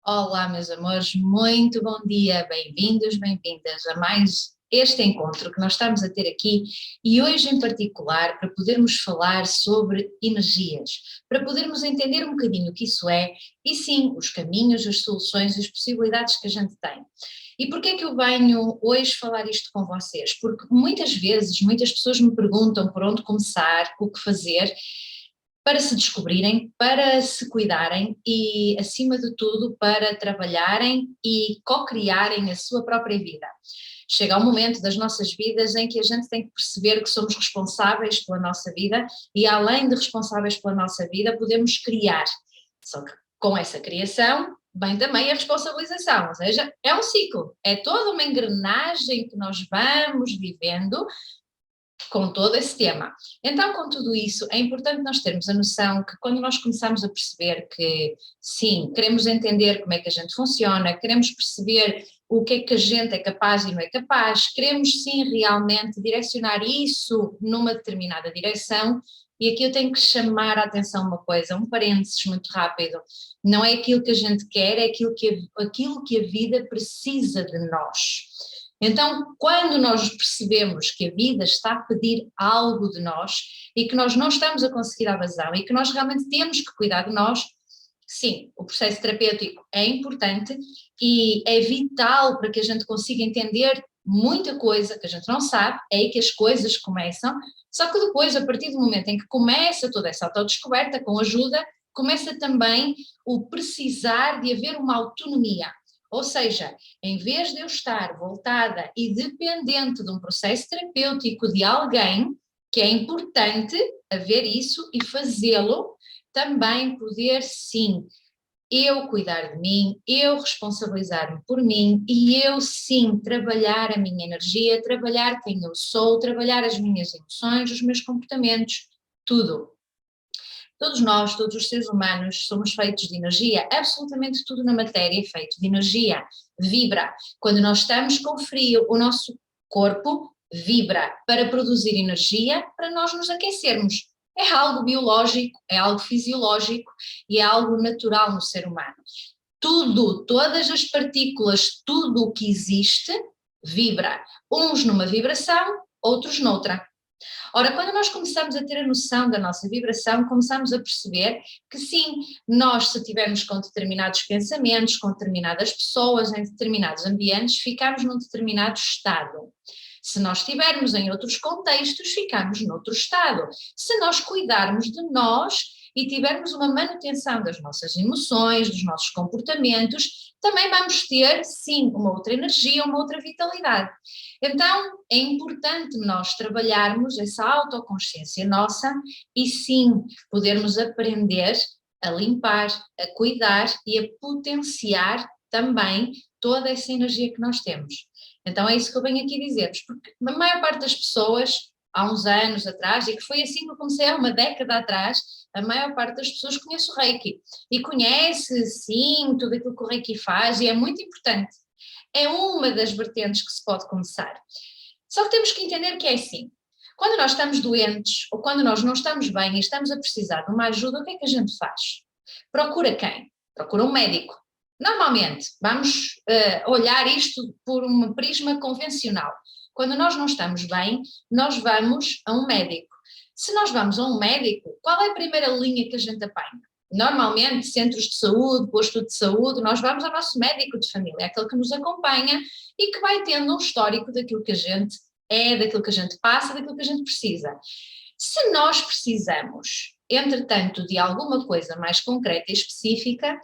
Olá, meus amores, muito bom dia, bem-vindos, bem-vindas a mais este encontro que nós estamos a ter aqui e hoje em particular para podermos falar sobre energias, para podermos entender um bocadinho o que isso é e sim, os caminhos, as soluções e as possibilidades que a gente tem. E porquê é que eu venho hoje falar isto com vocês? Porque muitas vezes, muitas pessoas me perguntam por onde começar, o que fazer, para se descobrirem, para se cuidarem e, acima de tudo, para trabalharem e co-criarem a sua própria vida. Chega um momento das nossas vidas em que a gente tem que perceber que somos responsáveis pela nossa vida e, além de responsáveis pela nossa vida, podemos criar. Só que com essa criação vem também a responsabilização, ou seja, é um ciclo, é toda uma engrenagem que nós vamos vivendo com todo esse tema. Então, com tudo isso, é importante nós termos a noção que quando nós começamos a perceber que, sim, queremos entender como é que a gente funciona, queremos perceber o que a gente é capaz e não é capaz, queremos sim realmente direcionar isso numa determinada direção, e aqui eu tenho que chamar a atenção uma coisa, um parênteses muito rápido, não é aquilo que a gente quer, é aquilo que a vida precisa de nós. Então, quando nós percebemos que a vida está a pedir algo de nós e que nós não estamos a conseguir a vazão e que nós realmente temos que cuidar de nós, sim, o processo terapêutico é importante e é vital para que a gente consiga entender muita coisa que a gente não sabe, é aí que as coisas começam, só que depois, a partir do momento em que começa toda essa autodescoberta com ajuda, começa também o precisar de haver uma autonomia. Ou seja, em vez de eu estar voltada e dependente de um processo terapêutico de alguém, que é importante haver isso e fazê-lo, também poder sim, eu cuidar de mim, eu responsabilizar-me por mim e eu sim trabalhar a minha energia, trabalhar quem eu sou, trabalhar as minhas emoções, os meus comportamentos, tudo. Todos nós, todos os seres humanos, somos feitos de energia, absolutamente tudo na matéria é feito de energia, vibra. Quando nós estamos com frio, o nosso corpo vibra para produzir energia para nós nos aquecermos. É algo biológico, é algo fisiológico e é algo natural no ser humano. Tudo, todas as partículas, tudo o que existe, vibra. Uns numa vibração, outros noutra. Ora, quando nós começamos a ter a noção da nossa vibração, começamos a perceber que sim, nós se estivermos com determinados pensamentos, com determinadas pessoas, em determinados ambientes, ficamos num determinado estado. Se nós estivermos em outros contextos, ficamos noutro estado. Se nós cuidarmos de nós e tivermos uma manutenção das nossas emoções, dos nossos comportamentos, também vamos ter, sim, uma outra energia, uma outra vitalidade. Então, é importante nós trabalharmos essa autoconsciência nossa e sim, podermos aprender a limpar, a cuidar e a potenciar também toda essa energia que nós temos. Então é isso que eu venho aqui dizer-vos, porque a maior parte das pessoas, há uns anos atrás, e que foi assim que eu comecei há uma década atrás, a maior parte das pessoas conhece o Reiki e conhece, sim, tudo aquilo que o Reiki faz e é muito importante. É uma das vertentes que se pode começar. Só que temos que entender que é assim. Quando nós estamos doentes ou quando nós não estamos bem e estamos a precisar de uma ajuda, o que é que a gente faz? Procura quem? Procura um médico. Normalmente, vamos olhar isto por um prisma convencional. Quando nós não estamos bem, nós vamos a um médico. Se nós vamos a um médico, qual é a primeira linha que a gente apanha? Normalmente, centros de saúde, posto de saúde, nós vamos ao nosso médico de família, aquele que nos acompanha e que vai tendo um histórico daquilo que a gente é, daquilo que a gente passa, daquilo que a gente precisa. Se nós precisamos, entretanto, de alguma coisa mais concreta e específica,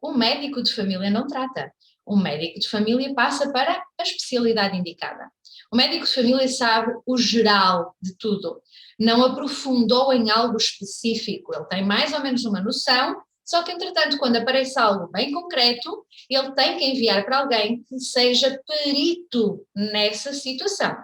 o médico de família não trata. O médico de família passa para a especialidade indicada. O médico de família sabe o geral de tudo, não aprofundou em algo específico, ele tem mais ou menos uma noção, só que entretanto quando aparece algo bem concreto, ele tem que enviar para alguém que seja perito nessa situação.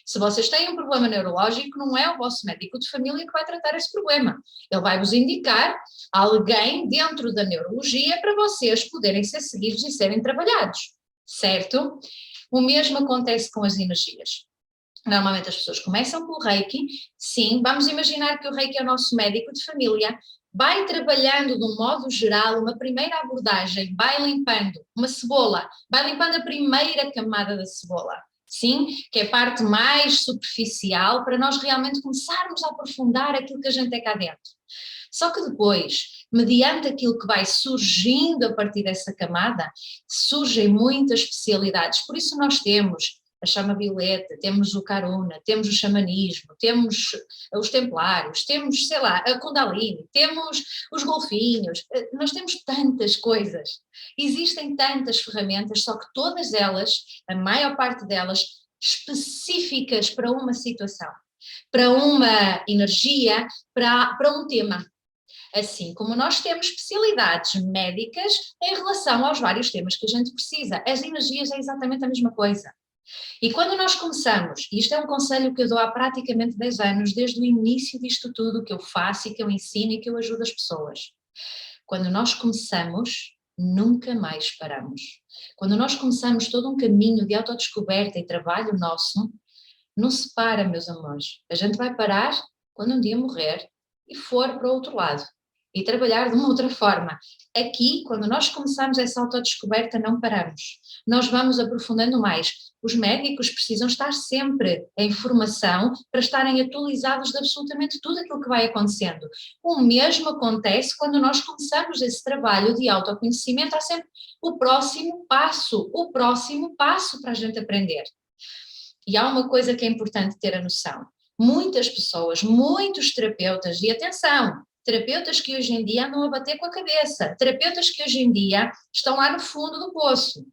Se vocês têm um problema neurológico, não é o vosso médico de família que vai tratar esse problema. Ele vai vos indicar alguém dentro da neurologia para vocês poderem ser seguidos e serem trabalhados, certo? O mesmo acontece com as energias. Normalmente as pessoas começam com o Reiki, sim, vamos imaginar que o Reiki é o nosso médico de família, vai trabalhando de um modo geral, uma primeira abordagem, vai limpando uma cebola, vai limpando a primeira camada da cebola, sim, que é a parte mais superficial para nós realmente começarmos a aprofundar aquilo que a gente é cá dentro. Só que depois, mediante aquilo que vai surgindo a partir dessa camada, surgem muitas especialidades, por isso nós temos a chama violeta, temos o Karuna, temos o xamanismo, temos os templários, temos, sei lá, a Kundalini, temos os golfinhos, nós temos tantas coisas, existem tantas ferramentas, só que todas elas, a maior parte delas, específicas para uma situação, para uma energia, para um tema. Assim como nós temos especialidades médicas em relação aos vários temas que a gente precisa, as energias é exatamente a mesma coisa. E quando nós começamos, e isto é um conselho que eu dou há praticamente 10 anos, desde o início disto tudo que eu faço e que eu ensino e que eu ajudo as pessoas, quando nós começamos, nunca mais paramos. Quando nós começamos todo um caminho de autodescoberta e trabalho nosso, não se para, meus amores. A gente vai parar quando um dia morrer e for para o outro lado e trabalhar de uma outra forma. Aqui, quando nós começamos essa autodescoberta, não paramos. Nós vamos aprofundando mais. Os médicos precisam estar sempre em formação para estarem atualizados de absolutamente tudo aquilo que vai acontecendo. O mesmo acontece quando nós começamos esse trabalho de autoconhecimento, há sempre o próximo passo para a gente aprender. E há uma coisa que é importante ter a noção. Muitas pessoas, muitos terapeutas, e atenção, terapeutas que hoje em dia andam a bater com a cabeça, terapeutas que hoje em dia estão lá no fundo do poço.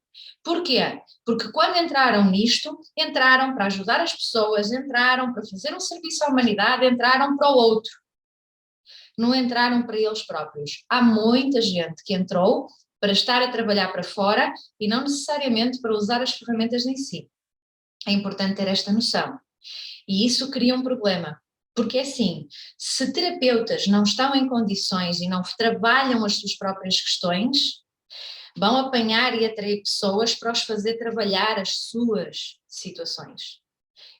Porquê? Porque quando entraram nisto, entraram para ajudar as pessoas, entraram para fazer um serviço à humanidade, entraram para o outro. Não entraram para eles próprios. Há muita gente que entrou para estar a trabalhar para fora e não necessariamente para usar as ferramentas em si. É importante ter esta noção. E isso cria um problema. Porque assim, se terapeutas não estão em condições e não trabalham as suas próprias questões, vão apanhar e atrair pessoas para os fazer trabalhar as suas situações.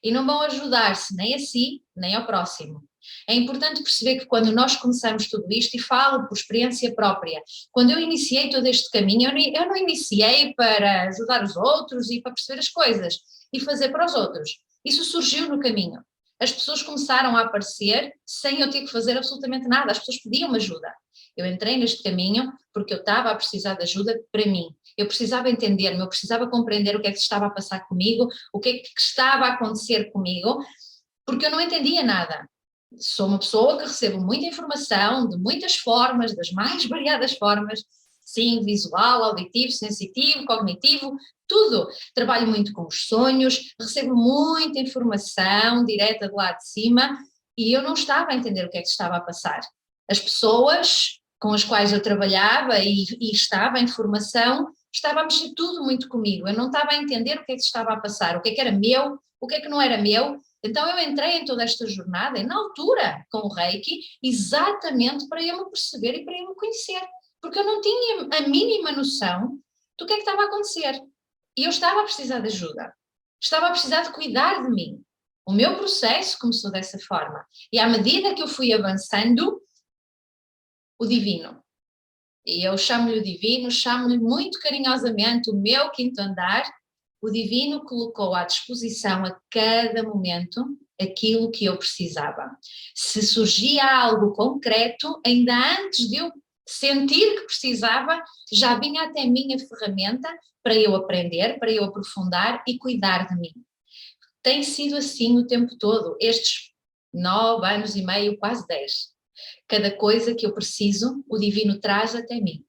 E não vão ajudar-se nem a si, nem ao próximo. É importante perceber que quando nós começamos tudo isto, e falo por experiência própria, quando eu iniciei todo este caminho, eu não iniciei para ajudar os outros e para perceber as coisas e fazer para os outros. Isso surgiu no caminho. As pessoas começaram a aparecer sem eu ter que fazer absolutamente nada, as pessoas pediam ajuda. Eu entrei neste caminho porque eu estava a precisar de ajuda para mim. Eu precisava entender-me, eu precisava compreender o que é que estava a passar comigo, o que é que estava a acontecer comigo, porque eu não entendia nada. Sou uma pessoa que recebo muita informação, de muitas formas, das mais variadas formas, sim, visual, auditivo, sensitivo, cognitivo, tudo. Trabalho muito com os sonhos, recebo muita informação direta de lá de cima e eu não estava a entender o que é que estava a passar. As pessoas com as quais eu trabalhava e estava em formação, estava a mexer tudo muito comigo, eu não estava a entender o que é que estava a passar, o que é que era meu, o que é que não era meu. Então eu entrei em toda esta jornada, e na altura, com o Reiki, exatamente para eu me perceber e para eu me conhecer, porque eu não tinha a mínima noção do que é que estava a acontecer. E eu estava a precisar de ajuda, estava a precisar de cuidar de mim. O meu processo começou dessa forma. E à medida que eu fui avançando, o divino, e eu chamo-lhe o divino, chamo-lhe muito carinhosamente o meu quinto andar, o divino colocou à disposição a cada momento aquilo que eu precisava. Se surgia algo concreto, ainda antes de eu sentir que precisava, já vinha até mim a ferramenta para eu aprender, para eu aprofundar e cuidar de mim. Tem sido assim o tempo todo, estes 9 anos e meio, quase 10. Cada coisa que eu preciso, o divino traz até mim.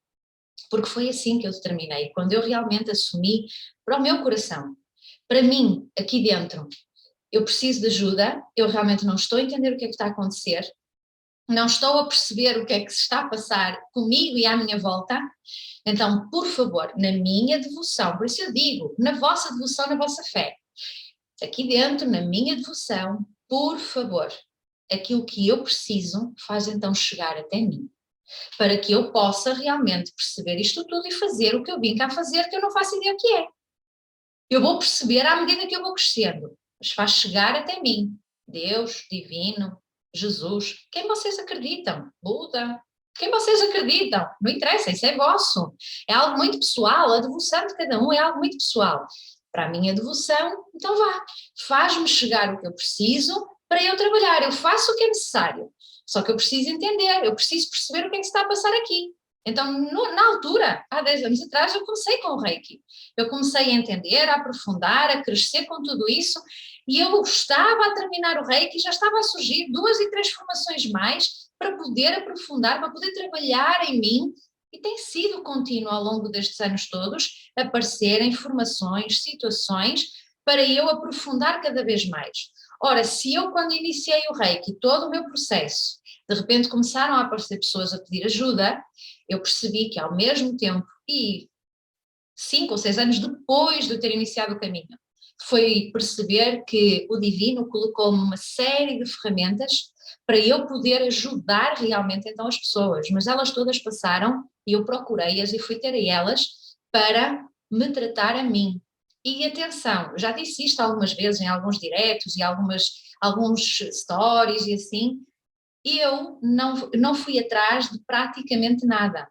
Porque foi assim que eu determinei, quando eu realmente assumi para o meu coração, para mim, aqui dentro, eu preciso de ajuda, eu realmente não estou a entender o que é que está a acontecer, não estou a perceber o que é que se está a passar comigo e à minha volta, então, por favor, na minha devoção, por isso eu digo, na vossa devoção, na vossa fé, aqui dentro, na minha devoção, por favor, aquilo que eu preciso faz então chegar até mim, para que eu possa realmente perceber isto tudo e fazer o que eu vim cá fazer, que eu não faço ideia o que é. Eu vou perceber à medida que eu vou crescendo, mas faz chegar até mim. Deus, divino, Jesus, quem vocês acreditam? Buda, quem vocês acreditam, não interessa, isso é vosso, é algo muito pessoal, a devoção de cada um é algo muito pessoal. Para a minha devoção, então vá, faz-me chegar o que eu preciso para eu trabalhar, eu faço o que é necessário, só que eu preciso entender, eu preciso perceber o que é que se está a passar aqui. Então, na altura, há 10 anos atrás, eu comecei com o Reiki, eu comecei a entender, a aprofundar, a crescer com tudo isso, e eu estava a terminar o Reiki e já estava a surgir 2 e 3 formações mais para poder aprofundar, para poder trabalhar em mim, e tem sido contínuo ao longo destes anos todos, aparecerem formações, situações, para eu aprofundar cada vez mais. Ora, se eu quando iniciei o Reiki, todo o meu processo, de repente começaram a aparecer pessoas a pedir ajuda, eu percebi que ao mesmo tempo, e 5 ou 6 anos depois de eu ter iniciado o caminho, foi perceber que o Divino colocou-me uma série de ferramentas para eu poder ajudar realmente então as pessoas, mas elas todas passaram e eu procurei-as e fui ter a elas para me tratar a mim. E atenção, já disse isto algumas vezes em alguns diretos e alguns stories e assim, eu não fui atrás de praticamente nada.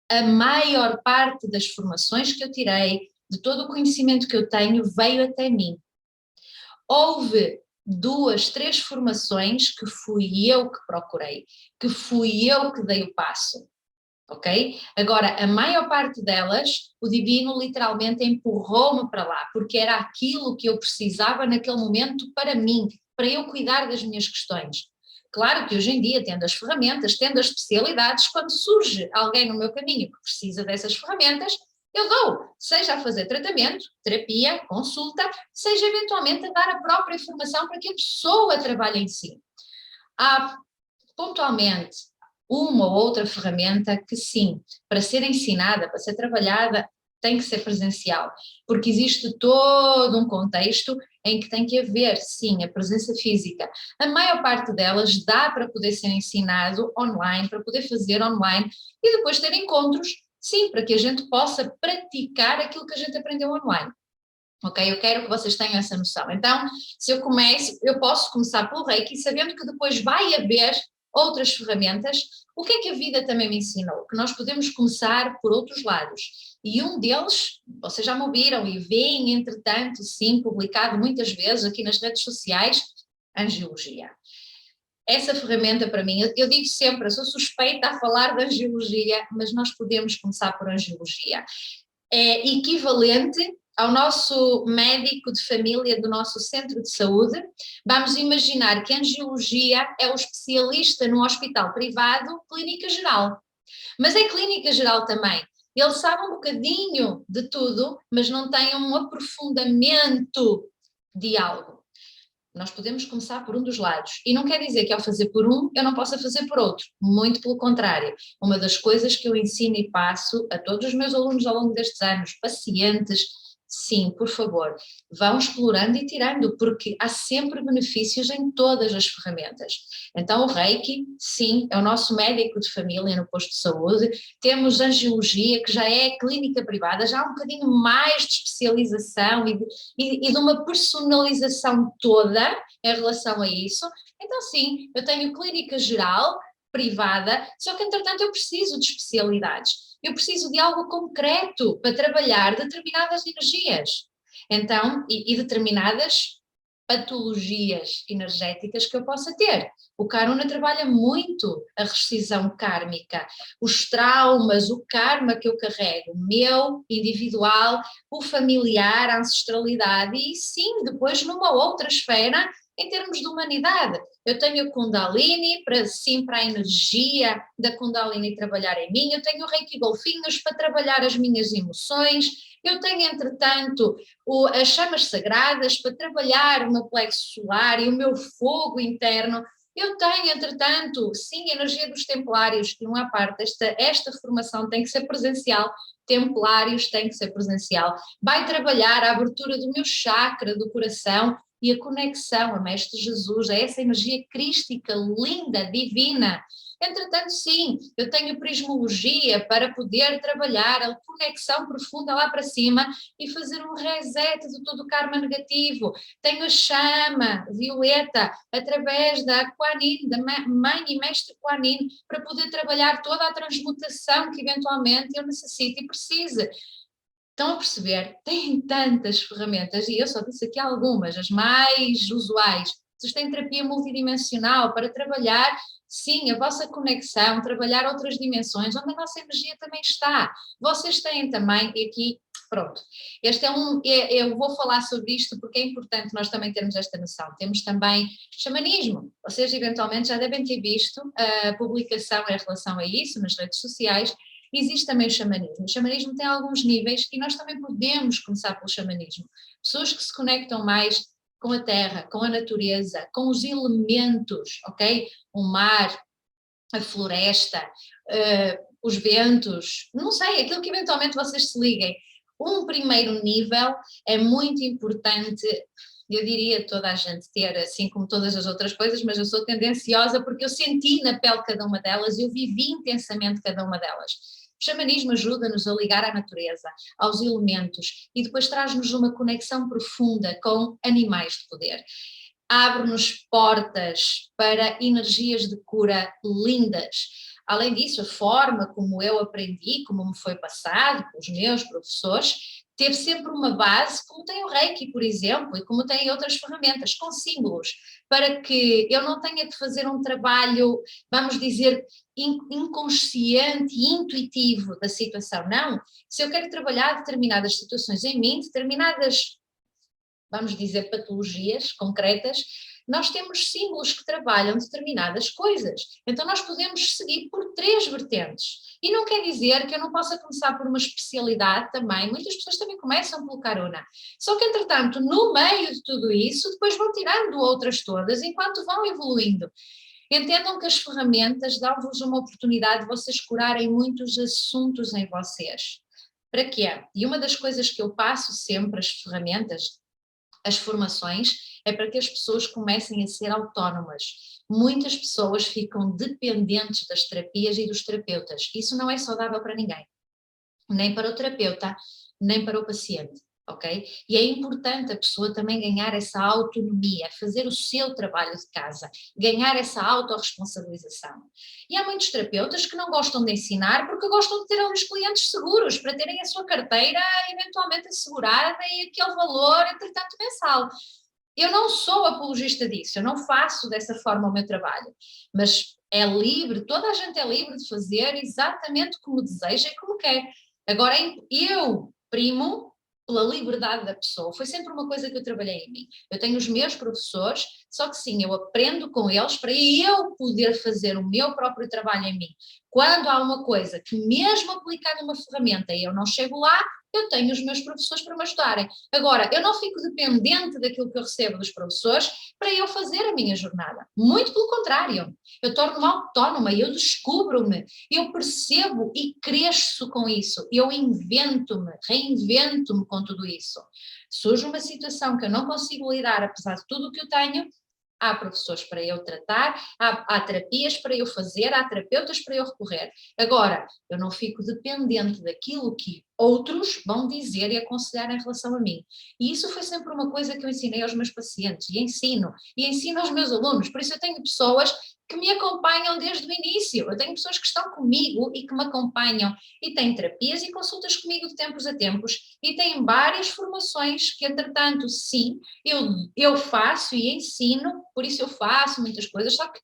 A maior parte das formações que eu tirei, de todo o conhecimento que eu tenho, veio até mim. Houve 2, 3 formações que fui eu que procurei, que fui eu que dei o passo, ok? Agora, a maior parte delas, o Divino literalmente empurrou-me para lá, porque era aquilo que eu precisava naquele momento para mim, para eu cuidar das minhas questões. Claro que hoje em dia, tendo as ferramentas, tendo as especialidades, quando surge alguém no meu caminho que precisa dessas ferramentas, eu dou, seja a fazer tratamento, terapia, consulta, seja eventualmente a dar a própria informação para que a pessoa trabalhe em si. Há pontualmente uma ou outra ferramenta que sim, para ser ensinada, para ser trabalhada, tem que ser presencial, porque existe todo um contexto em que tem que haver, sim, a presença física. A maior parte delas dá para poder ser ensinado online, para poder fazer online e depois ter encontros, sim, para que a gente possa praticar aquilo que a gente aprendeu online. Ok? Eu quero que vocês tenham essa noção. Então, se eu posso começar pelo Reiki, sabendo que depois vai haver outras ferramentas. O que é que a vida também me ensinou? Que nós podemos começar por outros lados. E um deles, vocês já me ouviram e veem, entretanto, sim, publicado muitas vezes aqui nas redes sociais, angiologia. Essa ferramenta para mim, eu digo sempre, eu sou suspeita a falar de angiologia, mas nós podemos começar por angiologia. É equivalente ao nosso médico de família do nosso centro de saúde. Vamos imaginar que a angiologia é o especialista no hospital privado, clínica geral. Mas é clínica geral também. Ele sabe um bocadinho de tudo, mas não tem um aprofundamento de algo. Nós podemos começar por um dos lados. E não quer dizer que ao fazer por um, eu não possa fazer por outro. Muito pelo contrário. Uma das coisas que eu ensino e passo a todos os meus alunos ao longo destes anos, pacientes, sim, por favor, vão explorando e tirando, porque há sempre benefícios em todas as ferramentas. Então o Reiki, sim, é o nosso médico de família no posto de saúde. Temos angiologia, que já é clínica privada, já há um bocadinho mais de especialização e de uma personalização toda em relação a isso. Então sim, eu tenho clínica geral, privada, só que entretanto eu preciso de especialidades. Eu preciso de algo concreto para trabalhar determinadas energias. Então, e determinadas patologias energéticas que eu possa ter. O Karuna trabalha muito a rescisão kármica, os traumas, o karma que eu carrego, meu, individual, o familiar, a ancestralidade e sim, depois numa outra esfera em termos de humanidade. Eu tenho a Kundalini, para a energia da Kundalini trabalhar em mim, eu tenho o Reiki Golfinhos para trabalhar as minhas emoções, eu tenho, entretanto, as chamas sagradas para trabalhar o meu plexo solar e o meu fogo interno. Eu tenho, entretanto, sim, a energia dos templários, que não há parte, esta formação tem que ser presencial, templários tem que ser presencial. Vai trabalhar a abertura do meu chakra, do coração, e a conexão a Mestre Jesus, a essa energia crística, linda, divina. Entretanto, sim, eu tenho prismologia para poder trabalhar a conexão profunda lá para cima e fazer um reset de todo o karma negativo. Tenho a chama violeta através da Kuan Yin, da mãe e mestre Kuan Yin, para poder trabalhar toda a transmutação que eventualmente eu necessito e precise. Estão a perceber? Têm tantas ferramentas, e eu só disse aqui algumas, as mais usuais. Vocês têm terapia multidimensional para trabalhar, sim, a vossa conexão, trabalhar outras dimensões, onde a nossa energia também está. Vocês têm também, e aqui, pronto, eu vou falar sobre isto porque é importante nós também termos esta noção. Temos também xamanismo. Vocês eventualmente já devem ter visto a publicação em relação a isso nas redes sociais. Existe também o xamanismo. O xamanismo tem alguns níveis e nós também podemos começar pelo xamanismo. Pessoas que se conectam mais com a terra, com a natureza, com os elementos, ok? O mar, a floresta, os ventos, não sei, aquilo que eventualmente vocês se liguem. Um primeiro nível é muito importante, eu diria toda a gente ter, assim como todas as outras coisas, mas eu sou tendenciosa porque eu senti na pele cada uma delas, eu vivi intensamente cada uma delas. O xamanismo ajuda-nos a ligar à natureza, aos elementos e depois traz-nos uma conexão profunda com animais de poder. Abre-nos portas para energias de cura lindas. Além disso, a forma como eu aprendi, como me foi passado pelos meus professores, teve sempre uma base, como tem o Reiki, por exemplo, e como tem outras ferramentas, com símbolos, para que eu não tenha que fazer um trabalho, vamos dizer, inconsciente e intuitivo da situação. Não, se eu quero trabalhar determinadas situações em mim, determinadas, vamos dizer, patologias concretas, nós temos símbolos que trabalham determinadas coisas. Então nós podemos seguir por 3 vertentes. E não quer dizer que eu não possa começar por uma especialidade também. Muitas pessoas também começam pelo Karuna. Só que, entretanto, no meio de tudo isso, depois vão tirando outras todas enquanto vão evoluindo. Entendam que as ferramentas dão-vos uma oportunidade de vocês curarem muitos assuntos em vocês. Para quê? E uma das coisas que eu passo sempre, as ferramentas, as formações, é para que as pessoas comecem a ser autónomas. Muitas pessoas ficam dependentes das terapias e dos terapeutas. Isso não é saudável para ninguém. Nem para o terapeuta, nem para o paciente, ok? E é importante a pessoa também ganhar essa autonomia, fazer o seu trabalho de casa, ganhar essa autorresponsabilização. E há muitos terapeutas que não gostam de ensinar porque gostam de ter ali os clientes seguros, para terem a sua carteira eventualmente assegurada e aquele valor, entretanto, mensal. Eu não sou apologista disso, eu não faço dessa forma o meu trabalho, mas é livre, toda a gente é livre de fazer exatamente como deseja e como quer. Agora, eu primo pela liberdade da pessoa, foi sempre uma coisa que eu trabalhei em mim. Eu tenho os meus professores, só que sim, eu aprendo com eles para eu poder fazer o meu próprio trabalho em mim. Quando há uma coisa que mesmo aplicando uma ferramenta eu não chego lá, eu tenho os meus professores para me ajudarem. Agora, eu não fico dependente daquilo que eu recebo dos professores para eu fazer a minha jornada. Muito pelo contrário, eu torno-me autónoma, eu descubro-me, eu percebo e cresço com isso, eu invento-me, reinvento-me com tudo isso. Surge uma situação que eu não consigo lidar, apesar de tudo o que eu tenho, há professores para eu tratar, há terapias para eu fazer, há terapeutas para eu recorrer. Agora, eu não fico dependente daquilo que outros vão dizer e aconselhar em relação a mim. E isso foi sempre uma coisa que eu ensinei aos meus pacientes e ensino aos meus alunos. Por isso eu tenho pessoas que me acompanham desde o início. Eu tenho pessoas que estão comigo e que me acompanham e têm terapias e consultas comigo de tempos a tempos e têm várias formações que, entretanto, sim, eu faço e ensino, por isso eu faço muitas coisas, só que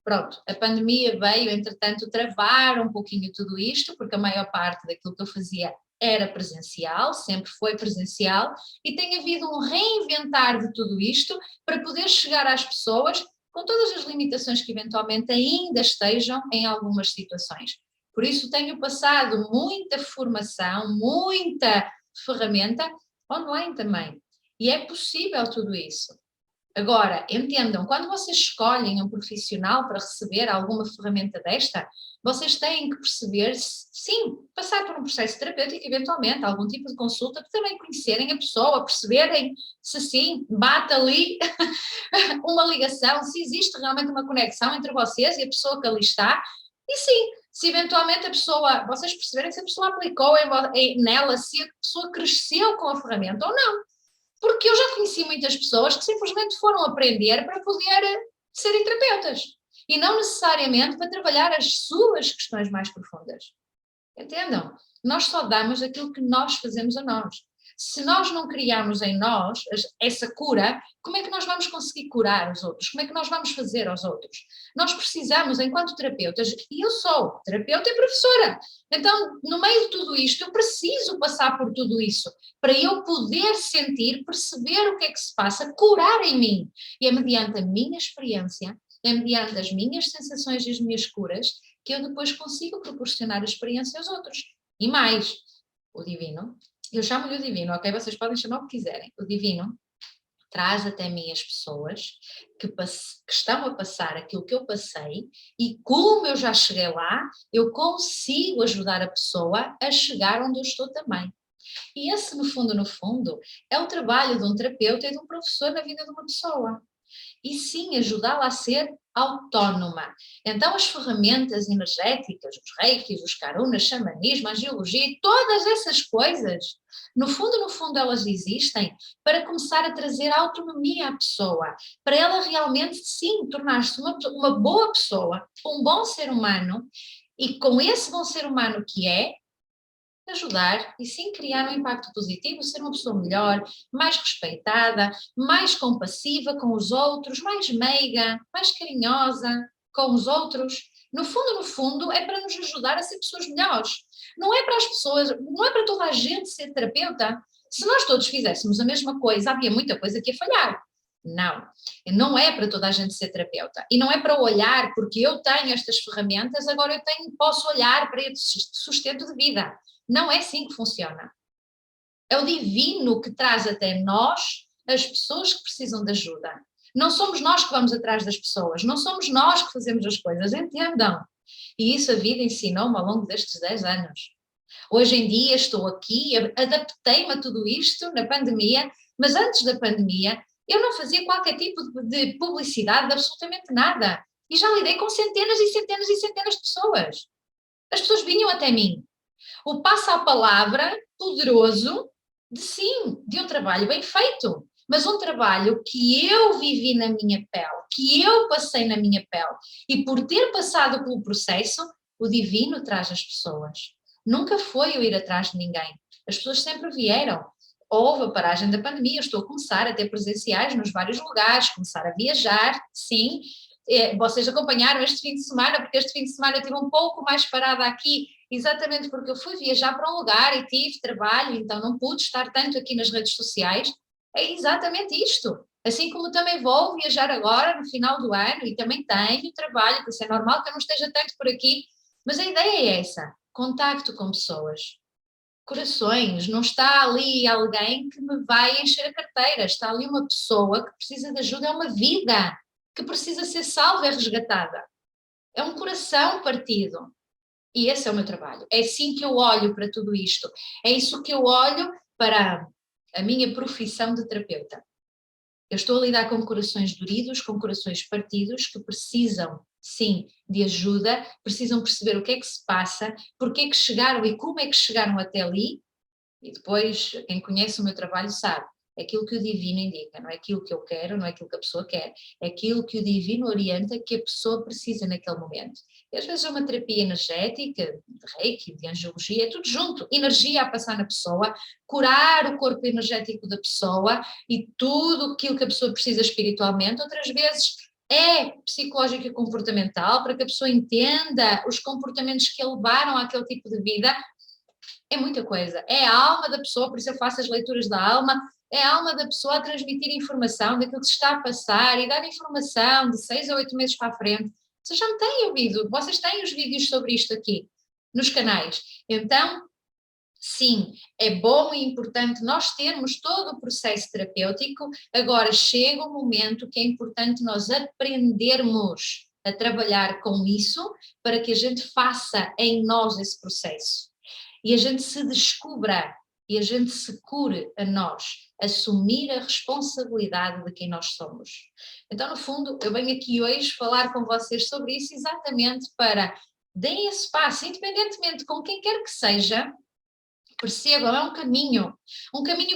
pronto, a pandemia veio, entretanto, travar um pouquinho tudo isto, porque a maior parte daquilo que eu fazia era presencial, sempre foi presencial, e tem havido um reinventar de tudo isto para poder chegar às pessoas com todas as limitações que eventualmente ainda estejam em algumas situações. Por isso tenho passado muita formação, muita ferramenta online também. E é possível tudo isso. Agora, entendam, quando vocês escolhem um profissional para receber alguma ferramenta desta, vocês têm que perceber, sim, passar por um processo terapêutico, eventualmente, algum tipo de consulta, para também conhecerem a pessoa, perceberem se sim, bate ali uma ligação, se existe realmente uma conexão entre vocês e a pessoa que ali está, E sim, se eventualmente a pessoa, vocês perceberem se a pessoa aplicou nela, se a pessoa cresceu com a ferramenta ou não. Porque eu já conheci muitas pessoas que simplesmente foram aprender para poder serem terapeutas. E não necessariamente para trabalhar as suas questões mais profundas. Entendam? Nós só damos aquilo que nós fazemos a nós. Se nós não criarmos em nós essa cura, como é que nós vamos conseguir curar os outros? Como é que nós vamos fazer aos outros? Nós precisamos, enquanto terapeutas, e eu sou terapeuta e professora, então, no meio de tudo isto, eu preciso passar por tudo isso, para eu poder sentir, perceber o que é que se passa, curar em mim. E é mediante a minha experiência, é mediante as minhas sensações e as minhas curas, que eu depois consigo proporcionar a experiência aos outros. E mais, o divino, eu chamo-lhe o divino, ok? Vocês podem chamar o que quiserem. O divino traz até mim as pessoas que estão a passar aquilo que eu passei e como eu já cheguei lá, eu consigo ajudar a pessoa a chegar onde eu estou também. E esse, no fundo, é o trabalho de um terapeuta e de um professor na vida de uma pessoa. E sim ajudá-la a ser autónoma. Então as ferramentas energéticas, os reikis, os karunas, xamanismo, a geologia, todas essas coisas, no fundo elas existem para começar a trazer autonomia à pessoa, para ela realmente sim tornar-se uma boa pessoa, um bom ser humano, e com esse bom ser humano que é, ajudar e sim criar um impacto positivo, ser uma pessoa melhor, mais respeitada, mais compassiva com os outros, mais meiga, mais carinhosa com os outros. No fundo, é para nos ajudar a ser pessoas melhores. Não é para as pessoas, não é para toda a gente ser terapeuta. Se nós todos fizéssemos a mesma coisa, havia muita coisa que ia falhar. Não, não é para toda a gente ser terapeuta e não é para olhar porque eu tenho estas ferramentas, agora posso olhar para este sustento de vida. Não é assim que funciona. É o divino que traz até nós as pessoas que precisam de ajuda. Não somos nós que vamos atrás das pessoas, não somos nós que fazemos as coisas, entendam. E isso a vida ensinou-me ao longo destes 10 anos. Hoje em dia estou aqui, adaptei-me a tudo isto na pandemia, mas antes da pandemia eu não fazia qualquer tipo de publicidade de absolutamente nada. E já lidei com centenas e centenas e centenas de pessoas. As pessoas vinham até mim. O passa a palavra poderoso de sim, de um trabalho bem feito, mas um trabalho que eu vivi na minha pele, que eu passei na minha pele, e por ter passado pelo processo, o divino traz as pessoas. Nunca foi eu ir atrás de ninguém. As pessoas sempre vieram. Houve a paragem da pandemia, eu estou a começar a ter presenciais nos vários lugares, começar a viajar, sim. Vocês acompanharam este fim de semana, porque este fim de semana eu estive um pouco mais parada aqui, exatamente porque eu fui viajar para um lugar e tive trabalho, então não pude estar tanto aqui nas redes sociais. É exatamente isto. Assim como também vou viajar agora no final do ano e também tenho trabalho, por isso é normal que eu não esteja tanto por aqui, mas a ideia é essa, contacto com pessoas, corações, não está ali alguém que me vai encher a carteira, está ali uma pessoa que precisa de ajuda, é uma vida que precisa ser salva e resgatada. É um coração partido. E esse é o meu trabalho. É assim que eu olho para tudo isto. É isso que eu olho para a minha profissão de terapeuta. Eu estou a lidar com corações doridos, com corações partidos, que precisam, sim, de ajuda, precisam perceber o que é que se passa, porque é que chegaram e como é que chegaram até ali, e depois, quem conhece o meu trabalho sabe, é aquilo que o divino indica, não é aquilo que eu quero, não é aquilo que a pessoa quer, é aquilo que o divino orienta que a pessoa precisa naquele momento. E às vezes é uma terapia energética, de reiki, de angiologia, é tudo junto, energia a passar na pessoa, curar o corpo energético da pessoa e tudo aquilo que a pessoa precisa espiritualmente, outras vezes é psicológico e comportamental, para que a pessoa entenda os comportamentos que a levaram àquele tipo de vida. É muita coisa. É a alma da pessoa, por isso eu faço as leituras da alma, é a alma da pessoa a transmitir informação daquilo que se está a passar e dar informação de 6 a 8 meses para a frente. Vocês já me têm ouvido, vocês têm os vídeos sobre isto aqui nos canais. Então, sim, é bom e importante nós termos todo o processo terapêutico, agora chega um momento que é importante nós aprendermos a trabalhar com isso para que a gente faça em nós esse processo e a gente se descubra e a gente se cure a nós, assumir a responsabilidade de quem nós somos. Então, no fundo, eu venho aqui hoje falar com vocês sobre isso exatamente para Deem esse passo, independentemente com quem quer que seja, percebam, é um caminho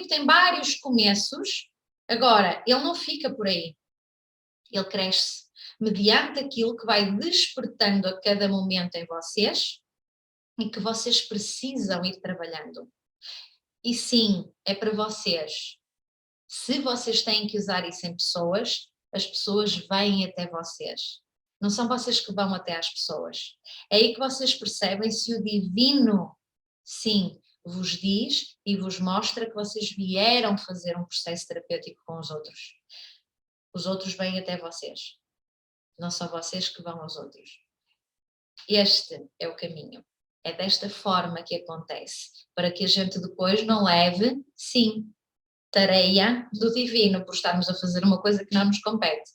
que tem vários começos. Agora, ele não fica por aí, ele cresce mediante aquilo que vai despertando a cada momento em vocês e que vocês precisam ir trabalhando. E sim, é para vocês. Se vocês têm que usar isso em pessoas, as pessoas vêm até vocês. Não são vocês que vão até às pessoas. É aí que vocês percebem se o divino, sim, vos diz e vos mostra que vocês vieram fazer um processo terapêutico com os outros. Os outros vêm até vocês. Não são vocês que vão aos outros. Este é o caminho. É desta forma que acontece. Para que a gente depois não leve, sim, tareia do divino por estarmos a fazer uma coisa que não nos compete.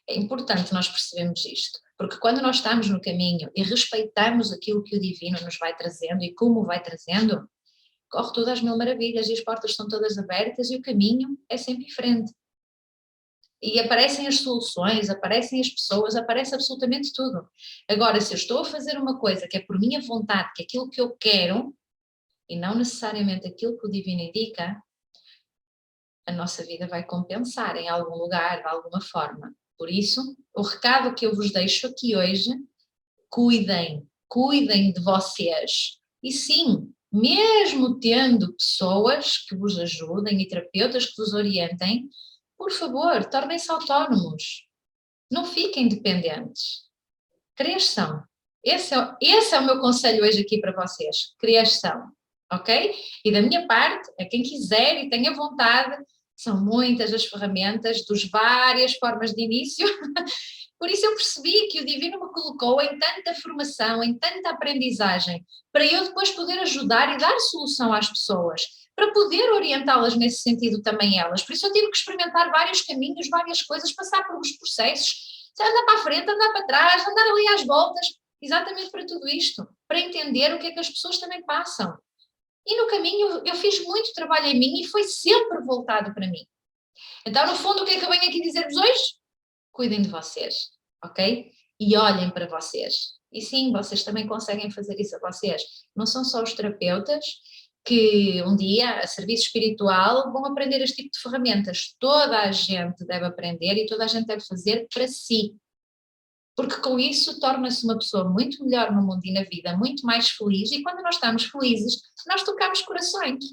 É importante nós percebermos isto, porque quando nós estamos no caminho e respeitamos aquilo que o divino nos vai trazendo e como vai trazendo, corre tudo às mil maravilhas e as portas estão todas abertas e o caminho é sempre diferente. E aparecem as soluções, aparecem as pessoas, aparece absolutamente tudo. Agora, se eu estou a fazer uma coisa que é por minha vontade, que é aquilo que eu quero, e não necessariamente aquilo que o divino indica, a nossa vida vai compensar em algum lugar, de alguma forma. Por isso, o recado que eu vos deixo aqui hoje, cuidem de vocês. E sim, mesmo tendo pessoas que vos ajudem e terapeutas que vos orientem, por favor, tornem-se autónomos. Não fiquem dependentes. Cresçam. Esse é o meu conselho hoje aqui para vocês. Cresçam. Ok? E da minha parte, a quem quiser e tenha vontade, são muitas as ferramentas, dos várias formas de início. Por isso eu percebi que o divino me colocou em tanta formação, em tanta aprendizagem, para eu depois poder ajudar e dar solução às pessoas, para poder orientá-las nesse sentido também elas. Por isso eu tive que experimentar vários caminhos, várias coisas, passar por uns processos, andar para a frente, andar para trás, andar ali às voltas, exatamente para tudo isto, para entender o que é que as pessoas também passam. E no caminho eu fiz muito trabalho em mim e foi sempre voltado para mim. Então, no fundo, o que é que eu venho aqui dizer-vos hoje? Cuidem de vocês, ok? E olhem para vocês. E sim, vocês também conseguem fazer isso a vocês. Não são só os terapeutas que um dia, a serviço espiritual, vão aprender este tipo de ferramentas. Toda a gente deve aprender e toda a gente deve fazer para si. Porque com isso torna-se uma pessoa muito melhor no mundo e na vida, muito mais feliz, e quando nós estamos felizes, nós tocamos corações.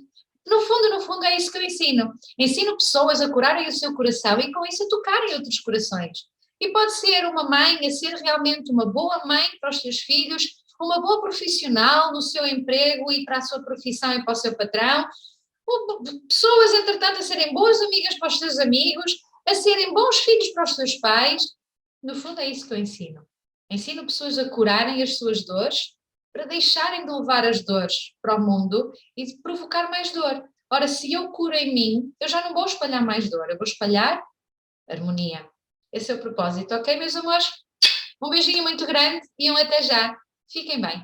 No fundo é isso que eu ensino. Ensino pessoas a curarem o seu coração e com isso a tocarem outros corações. E pode ser uma mãe a ser realmente uma boa mãe para os seus filhos, uma boa profissional no seu emprego e para a sua profissão e para o seu patrão, pessoas, entretanto, a serem boas amigas para os seus amigos, a serem bons filhos para os seus pais. No fundo é isso que eu ensino. Ensino pessoas a curarem as suas dores para deixarem de levar as dores para o mundo e de provocar mais dor. Ora, se eu curo em mim, eu já não vou espalhar mais dor, eu vou espalhar harmonia. Esse é o propósito, ok, meus amores? Um beijinho muito grande e um até já. Fiquem bem.